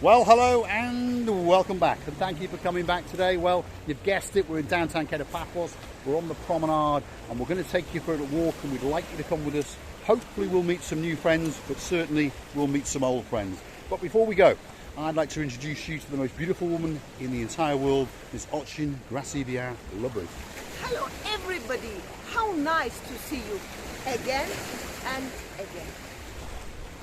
Well, hello and welcome back, and thank you for coming back today. Well, you've guessed it, we're in downtown Paphos, we're on the promenade, and we're going to take you for a walk, and we'd like you to come with us. Hopefully we'll meet some new friends, but certainly we'll meet some old friends. But before we go, I'd like to introduce you to the most beautiful woman in the entire world, Miss Ochin Gracivia Lubru. Hello everybody, how nice to see you again and again.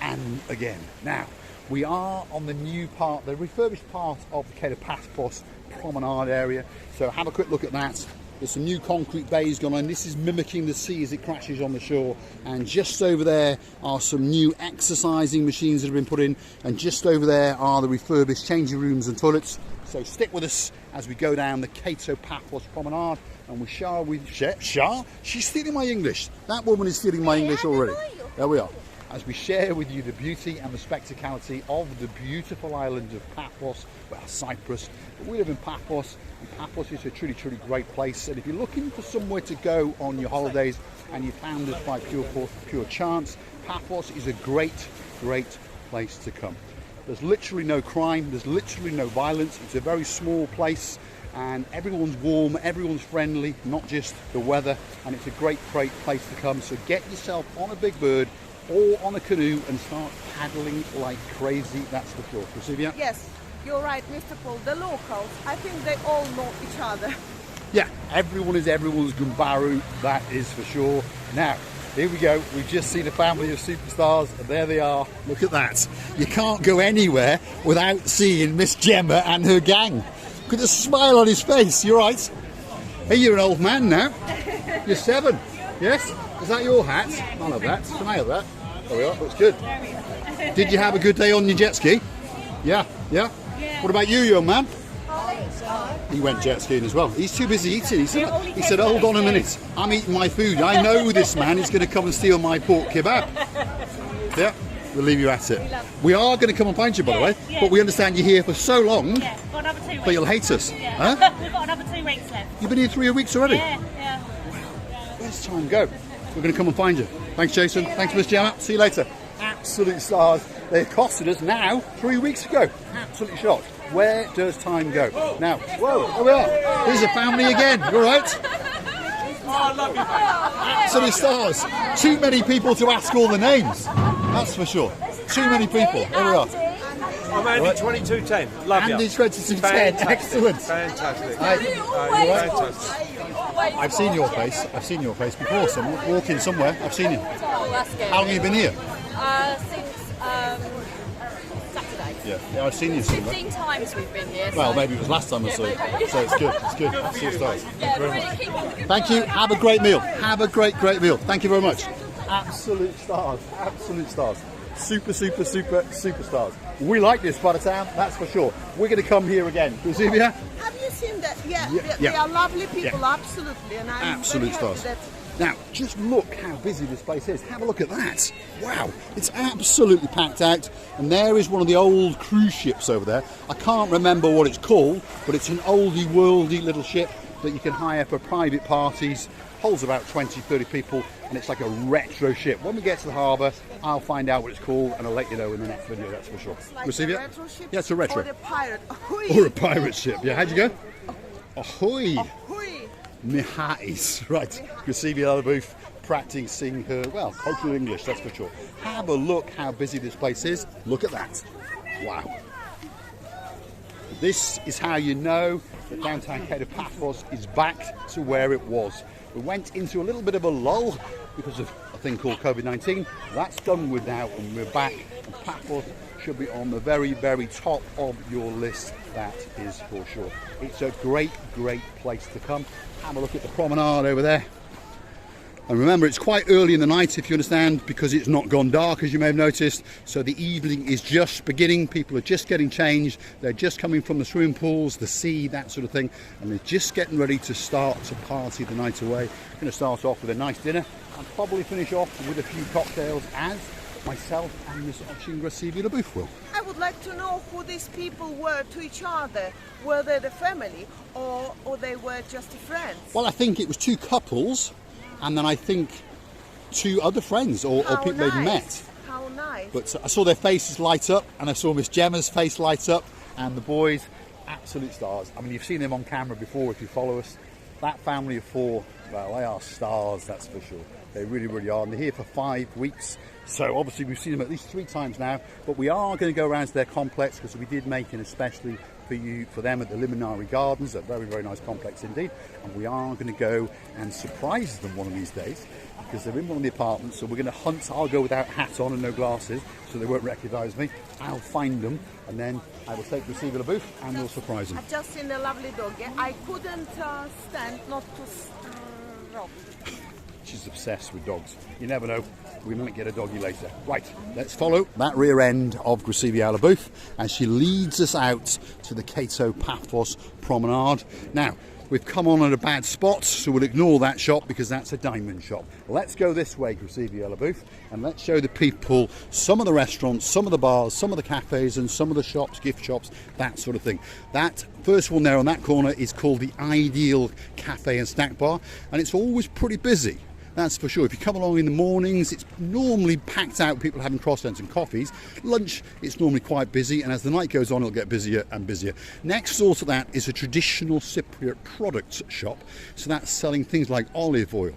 And again. Now, we are on the new part, the refurbished part of the Paphos Promenade area. So have a quick look at that. There's some new concrete bays gone on. This is mimicking the sea as it crashes on the shore. And just over there are some new exercising machines that have been put in. And just over there are the refurbished changing rooms and toilets. So stick with us as we go down the Paphos Promenade. And we share with Shah? She's stealing my English. That woman is stealing my English already. There we are. As we share with you the beauty and the spectacality of the beautiful island of Paphos, well, Cyprus. But we live in Paphos, and Paphos is a truly, truly great place. And if you're looking for somewhere to go on your holidays and you found us by pure chance, Paphos is a great, great place to come. There's literally no crime, there's literally no violence. It's a very small place, and everyone's warm, everyone's friendly, not just the weather. And it's a great, great place to come. So get yourself on a big bird or on a canoe and start paddling like crazy, that's for sure. Gracivia? Yes, you're right, Mr. Paul. The locals, I think they all know each other. Yeah, everyone is everyone's gumbaru, that is for sure. Now, here we go. We've just seen a family of superstars, and there they are. Look at that. You can't go anywhere without seeing Miss Gemma and her gang. Look at the smile on his face. You're right. Hey, you're an old man now. You're 7. Yes? Is that your hat? Yeah. I love that. Can I have that? There we are. Looks good. Did you have a good day on your jet ski? Yeah. Yeah? What about you, young man? He went jet skiing as well. He's too busy eating. He said, hold on a minute. I'm eating my food. I know this man is going to come and steal my pork kebab. Yeah, we'll leave you at it. We are going to come and find you, by the way. But we understand you're here for so long. Yeah, got another 2 weeks. But you'll hate us. Yeah. Huh? We've got another 2 weeks left. You've been here 3 weeks already? Yeah. Where's time go? We're going to come and find you. Thanks, Jason. Thanks, Miss Gemma. See you later. Absolute stars. They costed us now 3 weeks ago. Absolutely shocked. Where does time go? Now, whoa, there we are. Here's a family again. You all right? Oh, I love you, mate. Absolute stars. Too many people to ask all the names. That's for sure. Too many people. There we are. I'm Andy 2210. Love you. Andy 2210. Excellent. Fantastic. Fantastic. I've seen your face. I've seen your face before. So I'm walking somewhere. I've seen you. Oh, that's good. How long have you been here? Since Saturday. Yeah, I've seen you somewhere. 15 times we've been here. Well, so. maybe it was last time I saw you. So it's good. It's good. Absolute stars. Yeah, really keep on. Thank you. Have a great meal. Have a great, great meal. Thank you very much. Absolute stars. Absolute stars. Super, super, super, superstars. We like this part of town, that's for sure. We're going to come here again. Gracivia? Have you seen that? Yeah, they are lovely people, absolutely. And I'm absolute very happy stars. that. Now, just look how busy this place is. Have a look at that. Wow, it's absolutely packed out. And there is one of the old cruise ships over there. I can't remember what it's called, but it's an oldie, worldy little ship that you can hire for private parties. Holds about 20, 30 people, and it's like a retro ship. When we get to the harbour, I'll find out what it's called, and I'll let you know in the next video, that's for sure. It's like Gracivia? a retro ship? Yeah, it's a retro. Or a pirate. Ahoy. Or a pirate ship. Yeah, how'd you go? Ahoy! Ahoy. Mihais. Right, Gracivia Lubru practicing her, well, cultural English, that's for sure. Have a look how busy this place is. Look at that. Wow. This is how you know that downtown Paphos is back to where it was. We went into a little bit of a lull because of a thing called COVID-19. That's done with now, and we're back. And Paphos should be on the very, very top of your list. That is for sure. It's a great, great place to come. Have a look at the promenade over there. And remember, it's quite early in the night, if you understand, because it's not gone dark, as you may have noticed. So the evening is just beginning. People are just getting changed. They're just coming from the swimming pools, the sea, that sort of thing. And they're just getting ready to start to party the night away. Going to start off with a nice dinner and probably finish off with a few cocktails, as myself and Miss Ochin Gracivia Lubru will. I would like to know who these people were to each other. Were they the family or they were just friends? Well, I think it was 2 couples. And then I think 2 other friends or people they've met. How nice. But I saw their faces light up, and I saw Miss Gemma's face light up, and the boys, absolute stars. I mean, you've seen them on camera before if you follow us. That family of 4, well, they are stars, that's for sure. They really, really are. And they're here for 5 weeks. So obviously we've seen them at least 3 times now. But we are going to go around to their complex because we did make it especially for them at the Liminari Gardens, a very, very nice complex indeed. And we are going to go and surprise them one of these days because they're in one of the apartments. So we're going to hunt. I'll go without hat on and no glasses so they won't recognise me. I'll find them and then I will take Receiver the booth and we'll surprise them. I've just seen a lovely dog. I couldn't stand not to stroke. She's obsessed with dogs. You never know. We might get a doggy later. Right, let's follow that rear end of Graciela booth as she leads us out to the Cato Paphos Promenade. Now, we've come on at a bad spot, so we'll ignore that shop because that's a diamond shop. Let's go this way, Graciela booth, and let's show the people some of the restaurants, some of the bars, some of the cafes, and some of the shops, gift shops, that sort of thing. That first one there on that corner is called the Ideal Cafe and Snack Bar, and it's always pretty busy. That's for sure. If you come along in the mornings, it's normally packed out, people having croissants and coffees. Lunch, it's normally quite busy, and as the night goes on, it'll get busier and busier. Next door to that is a traditional Cypriot products shop. So that's selling things like olive oil,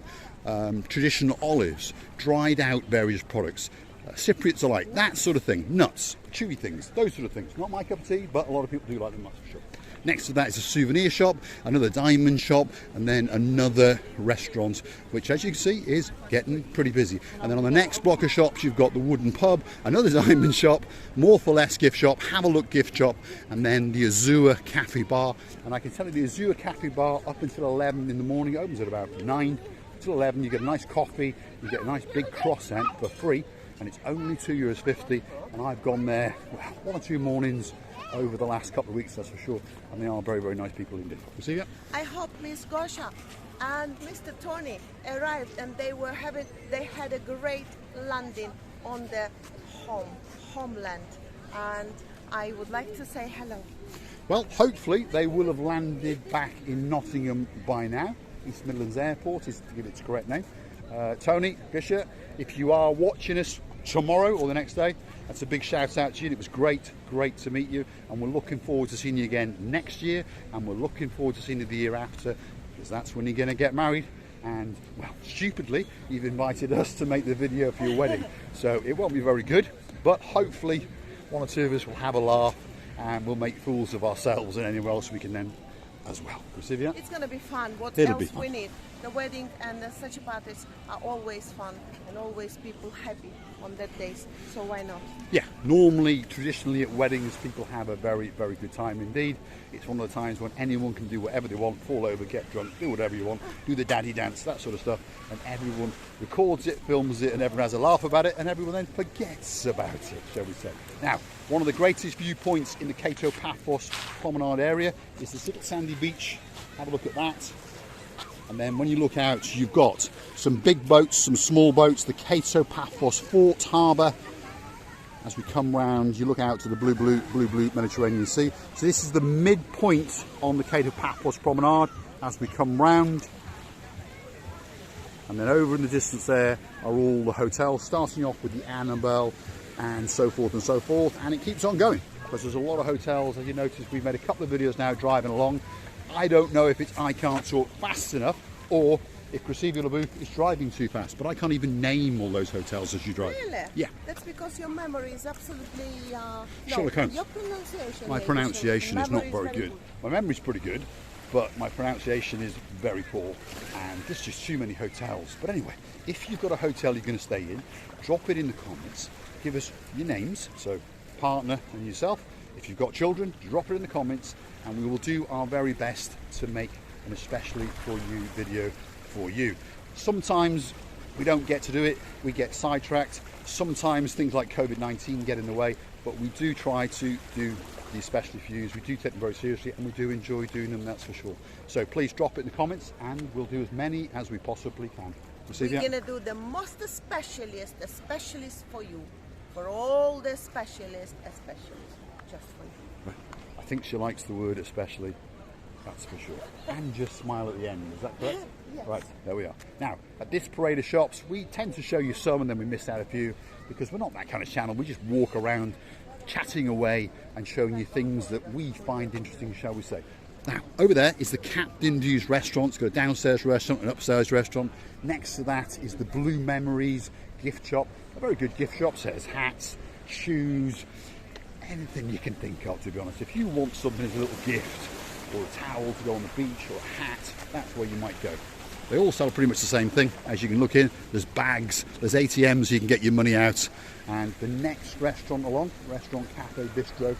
traditional olives, dried out various products. Cypriots are like that sort of thing. Nuts, chewy things, those sort of things. Not my cup of tea, but a lot of people do like them, that's for sure. Next to that is a souvenir shop, another diamond shop, and then another restaurant, which as you can see is getting pretty busy. And then on the next block of shops, you've got the wooden pub, another diamond shop, more for less gift shop, have a look gift shop, and then the Azure Cafe Bar. And I can tell you the Azure Cafe Bar up until 11 in the morning, it opens at about 9 till 11. You get a nice coffee, you get a nice big croissant for free, and it's only €2.50. And I've gone there 1 or 2 mornings over the last couple of weeks, that's for sure, and they are very, very nice people indeed. You see that? I hope Miss Gosha and Mr. Tony arrived and they had a great landing on the homeland, and I would like to say hello. Well, hopefully they will have landed back in Nottingham by now. East Midlands Airport is to give its correct name. Tony, Gosha, if you are watching us tomorrow or the next day, that's a big shout out to you. It was great to meet you, and we're looking forward to seeing you again next year, and we're looking forward to seeing you the year after, because that's when you're going to get married. And well, stupidly, you've invited us to make the video for your wedding, so it won't be very good, but hopefully 1 or 2 of us will have a laugh and we'll make fools of ourselves and anywhere else we can then as well. Receive. It's going to be fun. What It'll else be fun. We need? The wedding and such parties are always fun and always people happy on that days. So why not? Yeah, normally, traditionally at weddings, people have a very, very good time indeed. It's one of the times when anyone can do whatever they want, fall over, get drunk, do whatever you want, do the daddy dance, that sort of stuff, and everyone records it, films it, and everyone has a laugh about it, and everyone then forgets about it, shall we say. Now, one of the greatest viewpoints in the Cato Paphos Promenade area is this little sandy beach. Have a look at that. And then when you look out, you've got some big boats, some small boats, the Cato Paphos Fort Harbour. As we come round, you look out to the blue Mediterranean Sea. So this is the midpoint on the Cato Paphos Promenade as we come round. And then over in the distance there are all the hotels, starting off with the Annabelle and so forth and so forth. And it keeps on going because there's a lot of hotels. As you notice, we've made a couple of videos now driving along. I don't know if it's I can't talk fast enough or if Graciela Booth is driving too fast, but I can't even name all those hotels as you drive. Really? Yeah. That's because your memory is absolutely... Sherlock Holmes. Your pronunciation. My pronunciation is not very good. My memory's pretty good, but my pronunciation is very poor, and there's just too many hotels. But anyway, if you've got a hotel you're going to stay in, drop it in the comments. Give us your names, so partner and yourself. If you've got children, drop it in the comments, and we will do our very best to make an especially for you video for you. Sometimes we don't get to do it, we get sidetracked. Sometimes things like COVID-19 get in the way, but we do try to do the especially for yous. We do take them very seriously, and we do enjoy doing them, that's for sure. So please drop it in the comments, and we'll do as many as we possibly can. We're going to do the most specialist for you. For all the specialists, just for you. I think she likes the word especially. that's for sure. And just smile at the end, is that correct? Yes. Right, there we are. Now, at this parade of shops, we tend to show you some and then we miss out a few because we're not that kind of channel. We just walk around chatting away and showing you things that we find interesting, shall we say. Now, over there is the Captain Dew's restaurant. It's got a downstairs restaurant, an upstairs restaurant. Next to that is the Blue Memories gift shop. A very good gift shop. Says hats, shoes, anything you can think of, to be honest. If you want something as a little gift, or a towel to go on the beach, or a hat, that's where you might go. They all sell pretty much the same thing. As you can look in, there's bags, there's ATMs so you can get your money out. And the next restaurant along, Restaurant Cafe Bistro,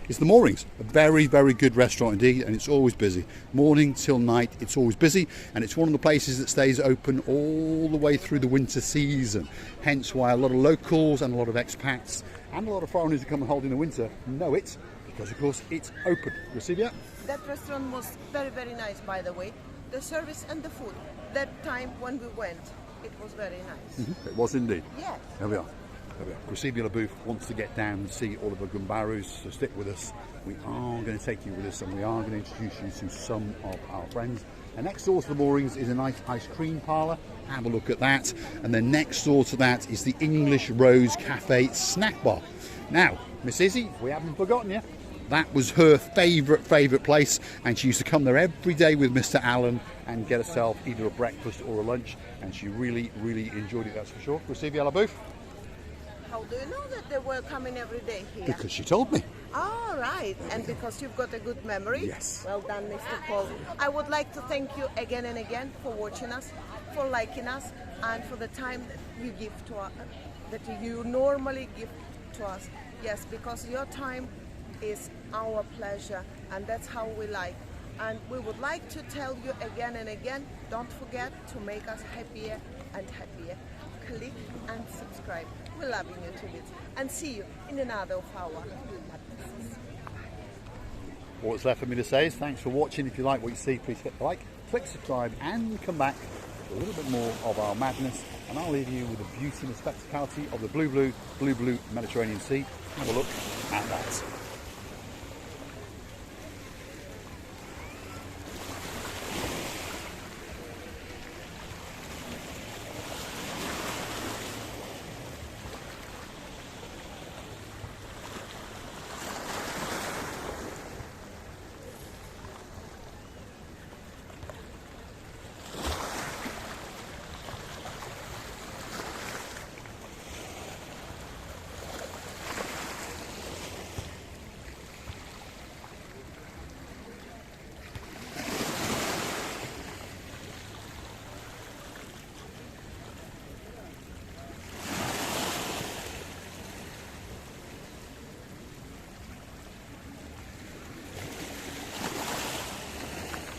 is the Moorings. A very, very good restaurant indeed, and it's always busy. Morning till night, it's always busy, and it's one of the places that stays open all the way through the winter season. Hence why a lot of locals and a lot of expats and a lot of foreigners who come and hold in the winter know it, because of course it's open. You see that? That restaurant was very, very nice, by the way. The service and the food. That time when we went, it was very nice. It was indeed. Yes. There we are. There we are. Gracibia LaBouffe wants to get down and see all of the Gumbarus, so stick with us. We are going to take you with us and we are going to introduce you to some of our friends. And next door to the Moorings is a nice ice cream parlour. Have a look at that. And then next door to that is the English Rose Cafe Snack Bar. Now, Miss Izzy, we haven't forgotten you. That was her favourite place, and she used to come there every day with Mr. Allen and get herself either a breakfast or a lunch, and she really, really enjoyed it, that's for sure. Gracibia LaBouffe? How do you know that they were coming every day here? Because she told me. All right, and because you've got a good memory. Yes. Well done, Mr. Paul. I would like to thank you again and again for watching us, for liking us, and for the time that you give to us, that you normally give to us. Yes, because your time is our pleasure, and that's how we like. And we would like to tell you again and again, don't forget to make us happier and happier. Click and subscribe. We're loving you to bits. And see you in another of our madnesses. All that's left for me to say is thanks for watching. If you like what you see, please hit the like, click subscribe, and come back for a little bit more of our madness. And I'll leave you with the beauty and the spectacality of the blue Mediterranean Sea. Have a look at that.